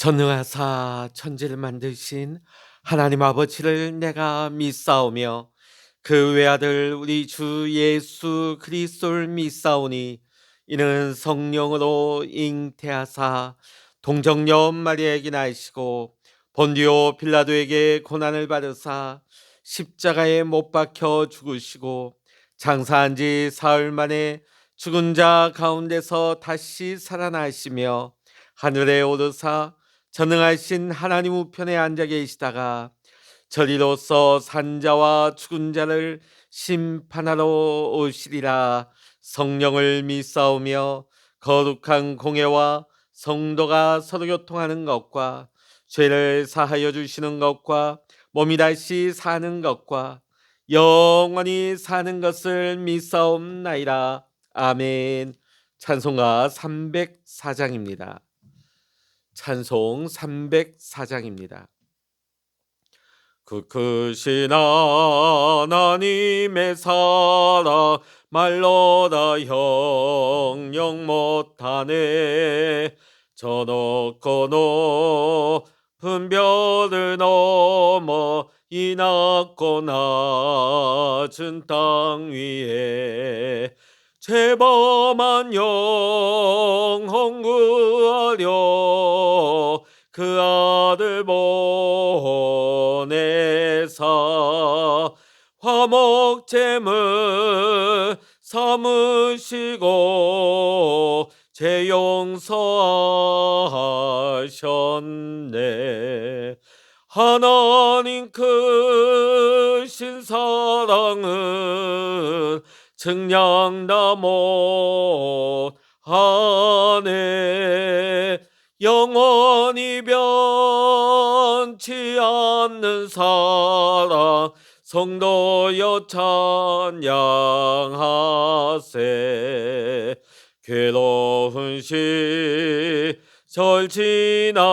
전능하사 천지를 만드신 하나님 아버지를 내가 믿사오며 그 외아들 우리 주 예수 그리스도를 믿사오니 이는 성령으로 잉태하사 동정녀 마리아에게 나시고 본디오 빌라도에게 고난을 받으사 십자가에 못 박혀 죽으시고 장사한 지 사흘 만에 죽은 자 가운데서 다시 살아나시며 하늘에 오르사 전능하신 하나님 우편에 앉아 계시다가 저리로서 산자와 죽은 자를 심판하러 오시리라. 성령을 믿사오며 거룩한 공예와 성도가 서로 교통하는 것과 죄를 사하여 주시는 것과 몸이 다시 사는 것과 영원히 사는 것을 믿사옵나이다. 아멘. 찬송가 304장입니다. 찬송 304장입니다. 그 크신 하나님의 사랑 말로다 형용 못하네. 저 높고 높은 별을 넘어 이 낮고 낮은 땅 위에 죄범한 영혼 구하려 그 아들 보내사 화목제물 삼으시고 죄 용서하셨네. 하나님 크신 사랑은 증량다 못하네. 영원히 변치 않는 사랑 성도여 찬양하세. 괴로운 시절 지나가고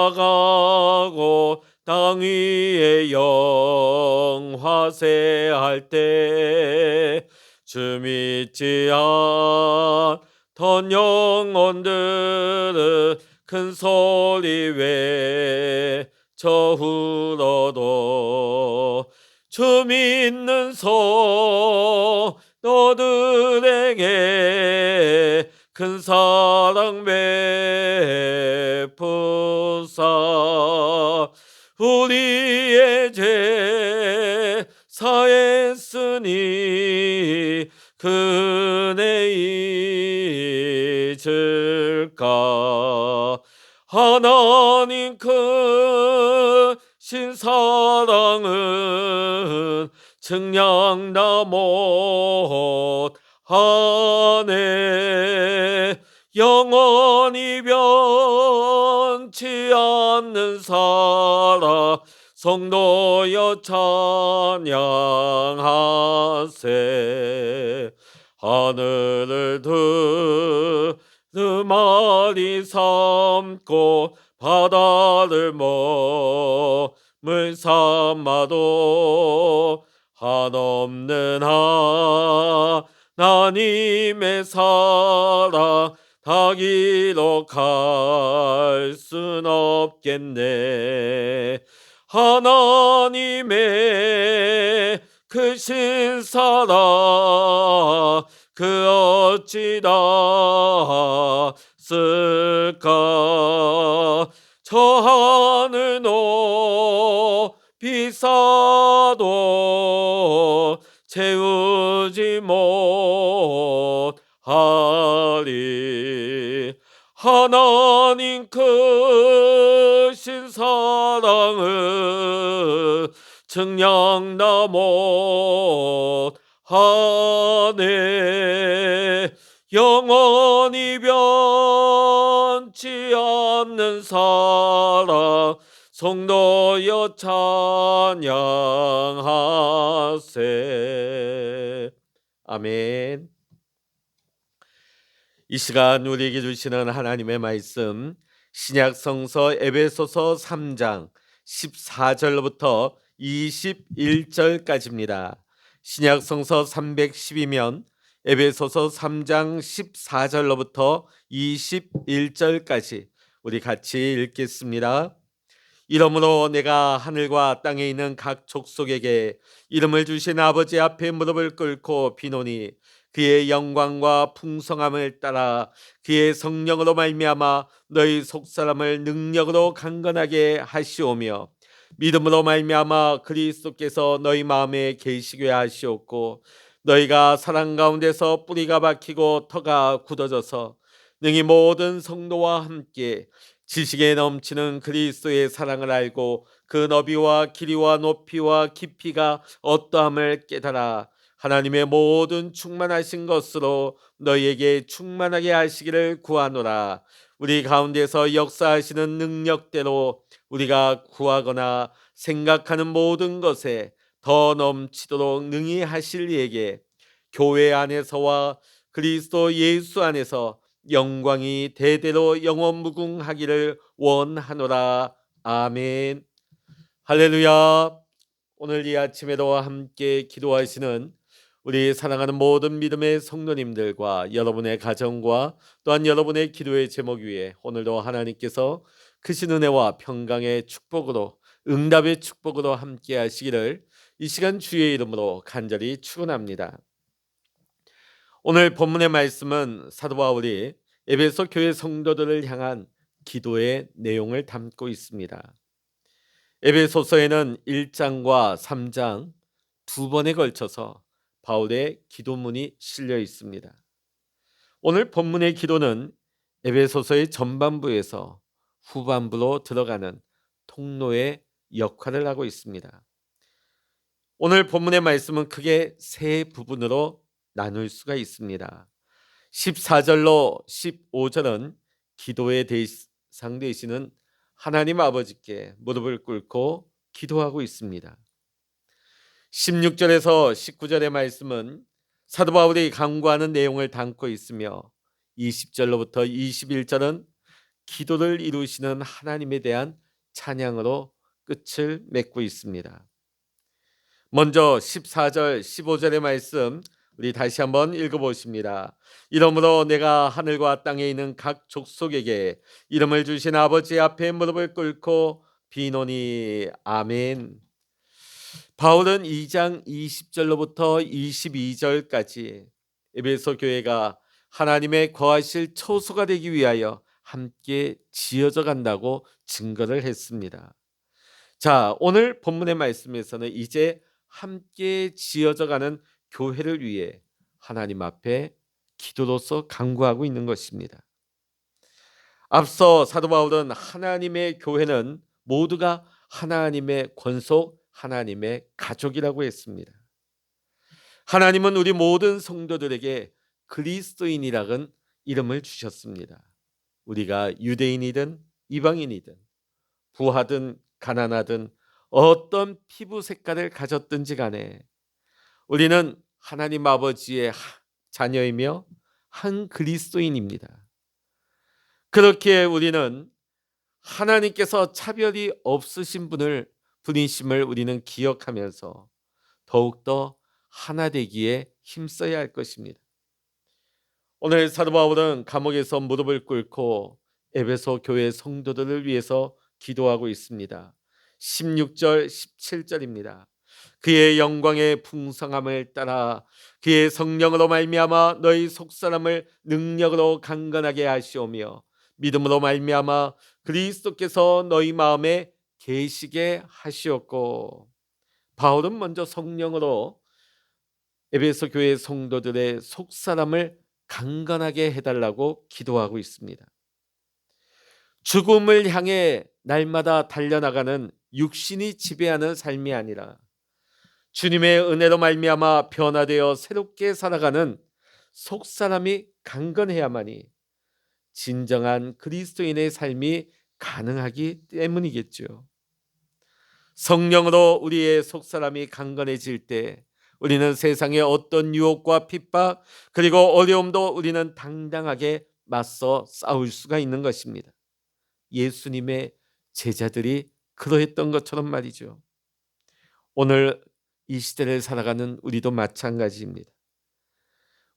땅 위에 영화세할 때 주 믿지 않던 영혼들은 큰 소리 외쳐 울어도 주 믿는 성도들에게 큰 사랑 베푸사 우리의 죄 사했으니 그 은혜 잊을까. 하나님 크신 사랑은 증량다 못하네. 영원히 변치 않는 사랑 성도여 찬양하세. 하늘을 두루마리 삼고 바다를 몸을 삼아도 한없는 하나님의 사랑 다 기록할 순 없겠네. 하나님의 크신 사랑 그 어찌 닿았을까. 저 하늘 높이 쌓아도 채우지 못하리. 하나님 크신 사랑은 증량다 못하네. 영원히 변치 않는 사랑 성도여 찬양하세. 아멘. 이 시간 우리에게 주시는 하나님의 말씀 신약 성서 에베소서 3장 14절로부터 21절까지입니다. 신약 성서 312면 에베소서 3장 14절로부터 21절까지 우리 같이 읽겠습니다. 이러므로 내가 하늘과 땅에 있는 각 족속에게 이름을 주신 아버지 앞에 무릎을 꿇고 비노니 그의 영광과 풍성함을 따라 그의 성령으로 말미암아 너희 속사람을 능력으로 강건하게 하시오며 믿음으로 말미암아 그리스도께서 너희 마음에 계시게 하시옵고 너희가 사랑 가운데서 뿌리가 박히고 터가 굳어져서 능히 모든 성도와 함께 지식에 넘치는 그리스도의 사랑을 알고 그 너비와 길이와 높이와 깊이가 어떠함을 깨달아 하나님의 모든 충만하신 것으로 너희에게 충만하게 하시기를 구하노라. 우리 가운데서 역사하시는 능력대로 우리가 구하거나 생각하는 모든 것에 더 넘치도록 능히 하실 이에게 교회 안에서와 그리스도 예수 안에서 영광이 대대로 영원무궁하기를 원하노라. 아멘. 할렐루야. 오늘 이 아침에도 함께 기도하시는 우리 사랑하는 모든 믿음의 성도님들과 여러분의 가정과 또한 여러분의 기도의 제목 위에 오늘도 하나님께서 크신 은혜와 평강의 축복으로 응답의 축복으로 함께 하시기를 이 시간 주의 이름으로 간절히 축원합니다. 오늘 본문의 말씀은 사도 바울이 에베소 교회 성도들을 향한 기도의 내용을 담고 있습니다. 에베소서에는 1장과 3장 두 번에 걸쳐서 바울의 기도문이 실려 있습니다. 오늘 본문의 기도는 에베소서의 전반부에서 후반부로 들어가는 통로의 역할을 하고 있습니다. 오늘 본문의 말씀은 크게 세 부분으로 나눌 수가 있습니다. 14절로 15절은 기도의 대상 되시는 하나님 아버지께 무릎을 꿇고 기도하고 있습니다. 16절에서 19절의 말씀은 사도 바울이 강구하는 내용을 담고 있으며 20절로부터 21절은 기도를 이루시는 하나님에 대한 찬양으로 끝을 맺고 있습니다. 먼저 14절, 15절의 말씀 우리 다시 한번 읽어보십니다. 이러므로 내가 하늘과 땅에 있는 각 족속에게 이름을 주신 아버지 앞에 무릎을 꿇고 비노니. 아멘. 바울은 2장 20절로부터 22절까지 에베소 교회가 하나님의 거하실 처소가 되기 위하여 함께 지어져 간다고 증거를 했습니다. 자, 오늘 본문의 말씀에서는 이제 함께 지어져 가는 교회를 위해 하나님 앞에 기도로서 간구하고 있는 것입니다. 앞서 사도 바울은 하나님의 교회는 모두가 하나님의 권속, 하나님의 가족이라고 했습니다. 하나님은 우리 모든 성도들에게 그리스도인이라는 이름을 주셨습니다. 우리가 유대인이든 이방인이든 부하든 가난하든 어떤 피부 색깔을 가졌든지 간에 우리는 하나님 아버지의 자녀이며 한 그리스도인입니다. 그렇게 우리는 하나님께서 차별이 없으신 분이심을 우리는 기억하면서 더욱더 하나 되기에 힘써야 할 것입니다. 오늘 사도 바울은 감옥에서 무릎을 꿇고 에베소 교회 성도들을 위해서 기도하고 있습니다. 16절, 17절입니다. 그의 영광의 풍성함을 따라 그의 성령으로 말미암아 너희 속사람을 능력으로 강건하게 하시오며 믿음으로 말미암아 그리스도께서 너희 마음에 계시게 하시었고. 바울은 먼저 성령으로 에베소 교회 성도들의 속사람을 강건하게 해달라고 기도하고 있습니다. 죽음을 향해 날마다 달려나가는 육신이 지배하는 삶이 아니라 주님의 은혜로 말미암아 변화되어 새롭게 살아가는 속사람이 강건해야만이 진정한 그리스도인의 삶이 가능하기 때문이겠죠. 성령으로 우리의 속사람이 강건해질 때 우리는 세상의 어떤 유혹과 핍박 그리고 어려움도 우리는 당당하게 맞서 싸울 수가 있는 것입니다. 예수님의 제자들이 그러했던 것처럼 말이죠. 오늘 이 시대를 살아가는 우리도 마찬가지입니다.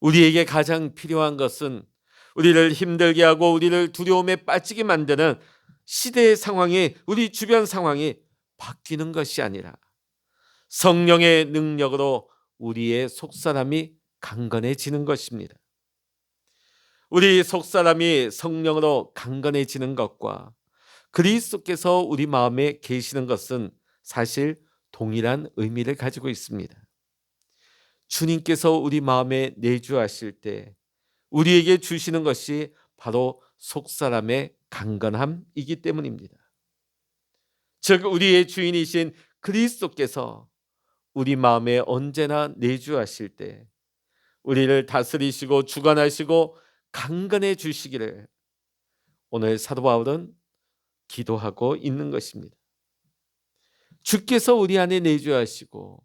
우리에게 가장 필요한 것은 우리를 힘들게 하고 우리를 두려움에 빠지게 만드는 시대의 상황이, 우리 주변 상황이 바뀌는 것이 아니라 성령의 능력으로 우리의 속사람이 강건해지는 것입니다. 우리 속사람이 성령으로 강건해지는 것과 그리스도께서 우리 마음에 계시는 것은 사실 동일한 의미를 가지고 있습니다. 주님께서 우리 마음에 내주하실 때 우리에게 주시는 것이 바로 속사람의 강건함이기 때문입니다. 즉 우리의 주인이신 그리스도께서 우리 마음에 언제나 내주하실 때 우리를 다스리시고 주관하시고 강건해 주시기를 오늘 사도 바울은 기도하고 있는 것입니다. 주께서 우리 안에 내주하시고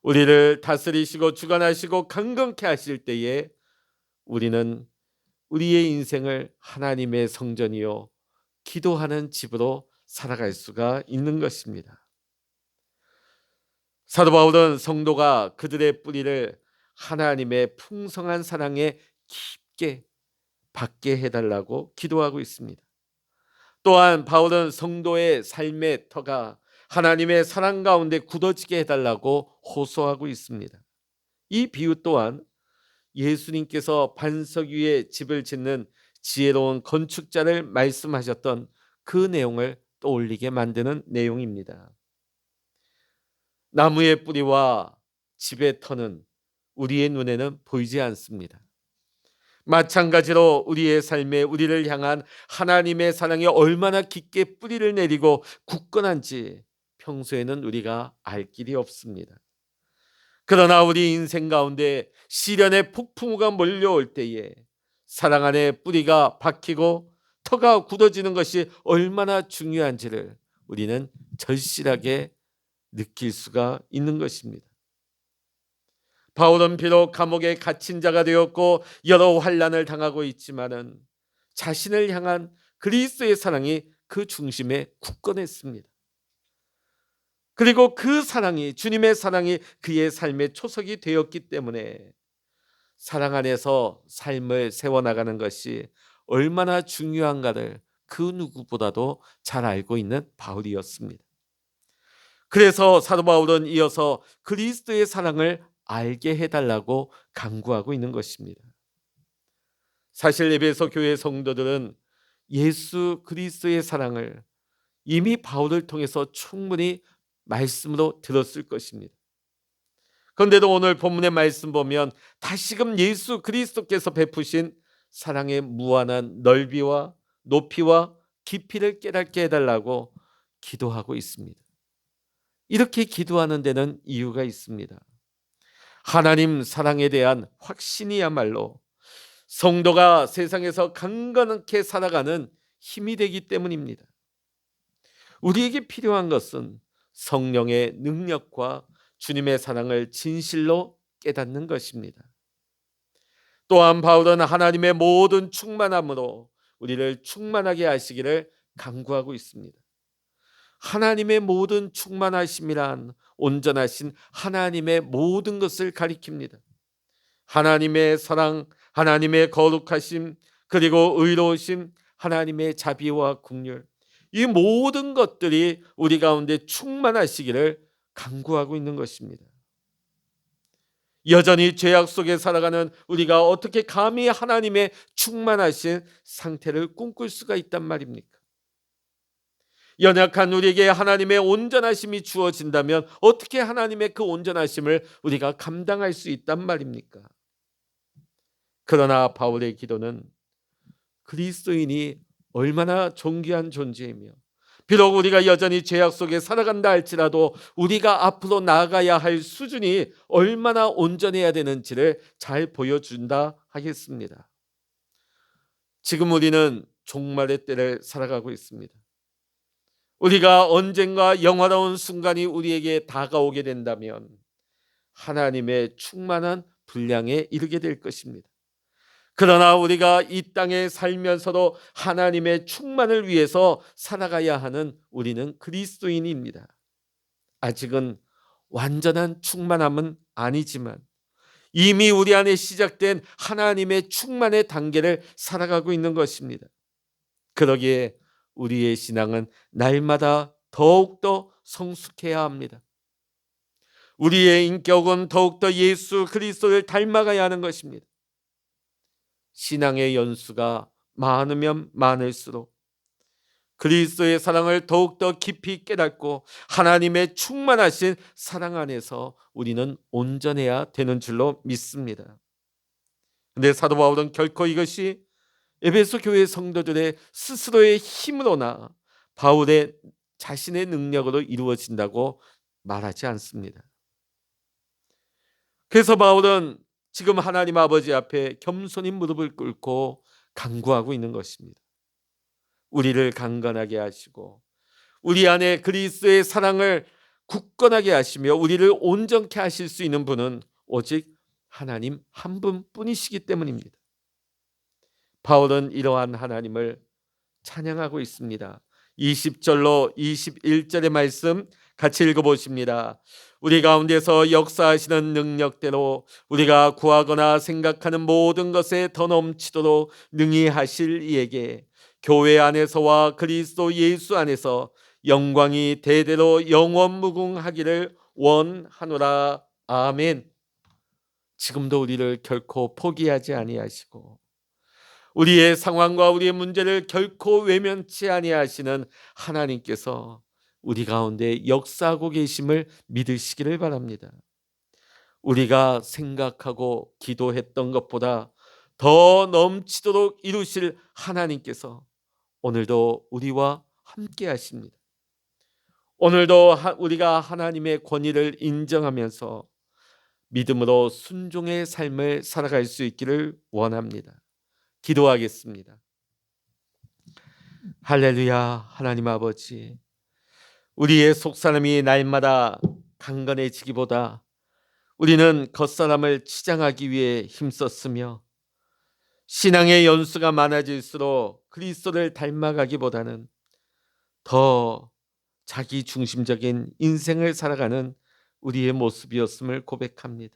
우리를 다스리시고 주관하시고 강건케 하실 때에 우리는 우리의 인생을 하나님의 성전이요 기도하는 집으로 살아갈 수가 있는 것입니다. 사도 바울은 성도가 그들의 뿌리를 하나님의 풍성한 사랑에 깊게 받게 해달라고 기도하고 있습니다. 또한 바울은 성도의 삶의 터가 하나님의 사랑 가운데 굳어지게 해달라고 호소하고 있습니다. 이 비유 또한 예수님께서 반석 위에 집을 짓는 지혜로운 건축자를 말씀하셨던 그 내용을 떠올리게 만드는 내용입니다. 나무의 뿌리와 집의 터는 우리의 눈에는 보이지 않습니다. 마찬가지로 우리의 삶에 우리를 향한 하나님의 사랑이 얼마나 깊게 뿌리를 내리고 굳건한지 평소에는 우리가 알 길이 없습니다. 그러나 우리 인생 가운데 시련의 폭풍우가 몰려올 때에 사랑 안에 뿌리가 박히고 터가 굳어지는 것이 얼마나 중요한지를 우리는 절실하게 느낄 수가 있는 것입니다. 바울은 비록 감옥에 갇힌 자가 되었고 여러 환난을 당하고 있지만은 자신을 향한 그리스도의 사랑이 그 중심에 굳건했습니다. 그리고 그 사랑이, 주님의 사랑이 그의 삶의 초석이 되었기 때문에 사랑 안에서 삶을 세워나가는 것이 얼마나 중요한가를 그 누구보다도 잘 알고 있는 바울이었습니다. 그래서 사도 바울은 이어서 그리스도의 사랑을 알게 해달라고 간구하고 있는 것입니다. 사실 에베소 교회 성도들은 예수 그리스도의 사랑을 이미 바울을 통해서 충분히 말씀으로 들었을 것입니다. 그런데도 오늘 본문의 말씀 보면 다시금 예수 그리스도께서 베푸신 사랑의 무한한 넓이와 높이와 깊이를 깨닫게 해달라고 기도하고 있습니다. 이렇게 기도하는 데는 이유가 있습니다. 하나님 사랑에 대한 확신이야말로 성도가 세상에서 강건하게 살아가는 힘이 되기 때문입니다. 우리에게 필요한 것은 성령의 능력과 주님의 사랑을 진실로 깨닫는 것입니다. 또한 바울은 하나님의 모든 충만함으로 우리를 충만하게 하시기를 간구하고 있습니다. 하나님의 모든 충만하심이란 온전하신 하나님의 모든 것을 가리킵니다. 하나님의 사랑, 하나님의 거룩하심, 그리고 의로우심, 하나님의 자비와 긍휼, 이 모든 것들이 우리 가운데 충만하시기를 간구하고 있는 것입니다. 여전히 죄악 속에 살아가는 우리가 어떻게 감히 하나님의 충만하신 상태를 꿈꿀 수가 있단 말입니까? 연약한 우리에게 하나님의 온전하심이 주어진다면 어떻게 하나님의 그 온전하심을 우리가 감당할 수 있단 말입니까? 그러나 바울의 기도는 그리스도인이 얼마나 존귀한 존재이며 비록 우리가 여전히 죄악 속에 살아간다 할지라도 우리가 앞으로 나아가야 할 수준이 얼마나 온전해야 되는지를 잘 보여준다 하겠습니다. 지금 우리는 종말의 때를 살아가고 있습니다. 우리가 언젠가 영화로운 순간이 우리에게 다가오게 된다면 하나님의 충만한 분량에 이르게 될 것입니다. 그러나 우리가 이 땅에 살면서도 하나님의 충만을 위해서 살아가야 하는 우리는 그리스도인입니다. 아직은 완전한 충만함은 아니지만 이미 우리 안에 시작된 하나님의 충만의 단계를 살아가고 있는 것입니다. 그러기에 우리의 신앙은 날마다 더욱더 성숙해야 합니다. 우리의 인격은 더욱더 예수 그리스도를 닮아가야 하는 것입니다. 신앙의 연수가 많으면 많을수록 그리스도의 사랑을 더욱더 깊이 깨닫고 하나님의 충만하신 사랑 안에서 우리는 온전해야 되는 줄로 믿습니다. 근데 사도 바울은 결코 이것이 에베소 교회 성도들의 스스로의 힘으로나 바울의 자신의 능력으로 이루어진다고 말하지 않습니다. 그래서 바울은 지금 하나님 아버지 앞에 겸손히 무릎을 꿇고 간구하고 있는 것입니다. 우리를 강건하게 하시고 우리 안에 그리스도의 사랑을 굳건하게 하시며 우리를 온전케 하실 수 있는 분은 오직 하나님 한 분뿐이시기 때문입니다. 바울은 이러한 하나님을 찬양하고 있습니다. 20절로 21절의 말씀 같이 읽어보십니다. 우리 가운데서 역사하시는 능력대로 우리가 구하거나 생각하는 모든 것에 더 넘치도록 능히 하실 이에게 교회 안에서와 그리스도 예수 안에서 영광이 대대로 영원무궁하기를 원하노라. 아멘. 지금도 우리를 결코 포기하지 아니하시고 우리의 상황과 우리의 문제를 결코 외면치 아니하시는 하나님께서 우리 가운데 역사하고 계심을 믿으시기를 바랍니다. 우리가 생각하고 기도했던 것보다 더 넘치도록 이루실 하나님께서 오늘도 우리와 함께 하십니다. 오늘도 우리가 하나님의 권위를 인정하면서 믿음으로 순종의 삶을 살아갈 수 있기를 원합니다. 기도하겠습니다. 할렐루야. 하나님 아버지, 우리의 속사람이 날마다 강건해지기보다 우리는 겉사람을 치장하기 위해 힘썼으며 신앙의 연수가 많아질수록 그리스도를 닮아가기보다는 더 자기 중심적인 인생을 살아가는 우리의 모습이었음을 고백합니다.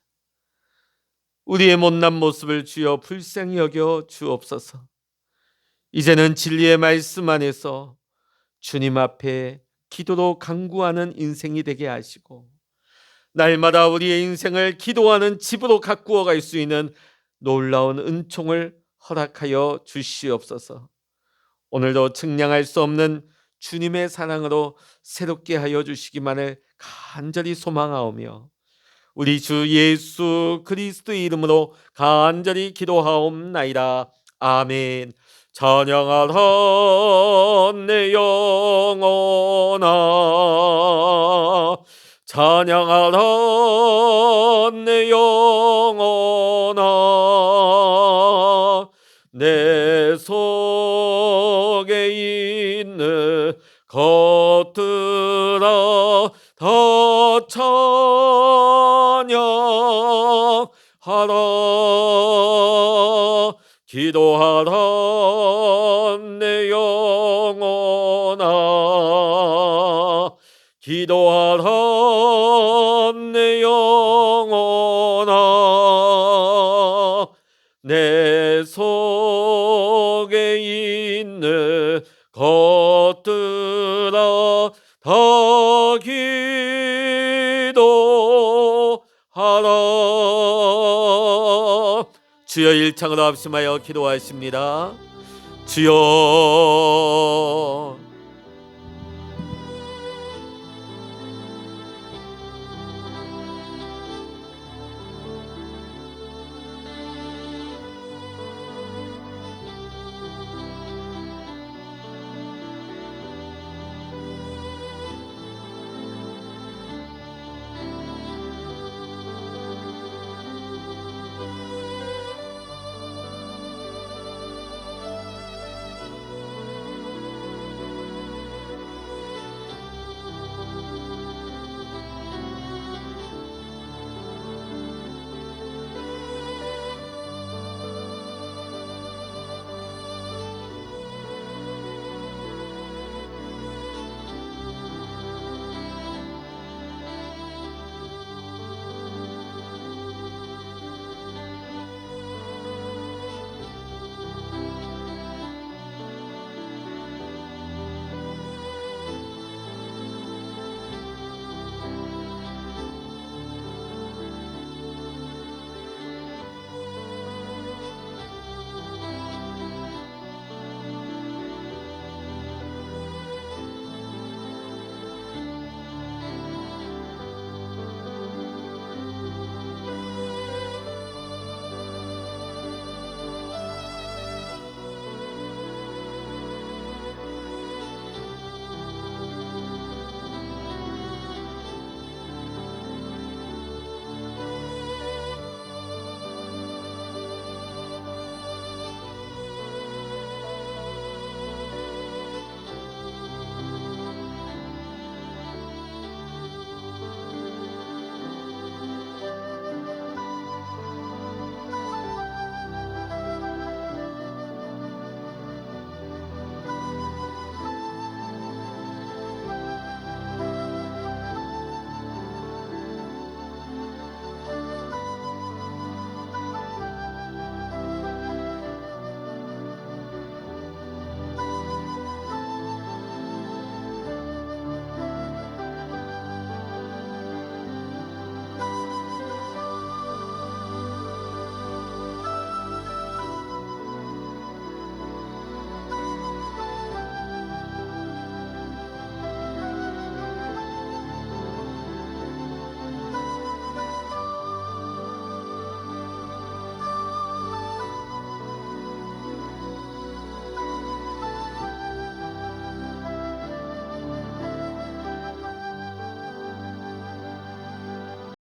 우리의 못난 모습을 주여 불쌍히 여겨 주옵소서. 이제는 진리의 말씀 안에서 주님 앞에 기도로 간구하는 인생이 되게 하시고 날마다 우리의 인생을 기도하는 집으로 가꾸어 갈 수 있는 놀라운 은총을 허락하여 주시옵소서. 오늘도 측량할 수 없는 주님의 사랑으로 새롭게 하여 주시기만을 간절히 소망하오며 우리 주 예수 그리스도의 이름으로 간절히 기도하옵나이다. 아멘. 찬양하라 내 영혼아, 찬양하라 내 영혼아, 내 속에 있는 것들아 더 찬양하라. 기도하라 내 영혼아, 기도하라 내 영혼아, 내 속에 있는 것들아 다 기도하라. 주여 일창으로 합심하여 기도하십니다. 주여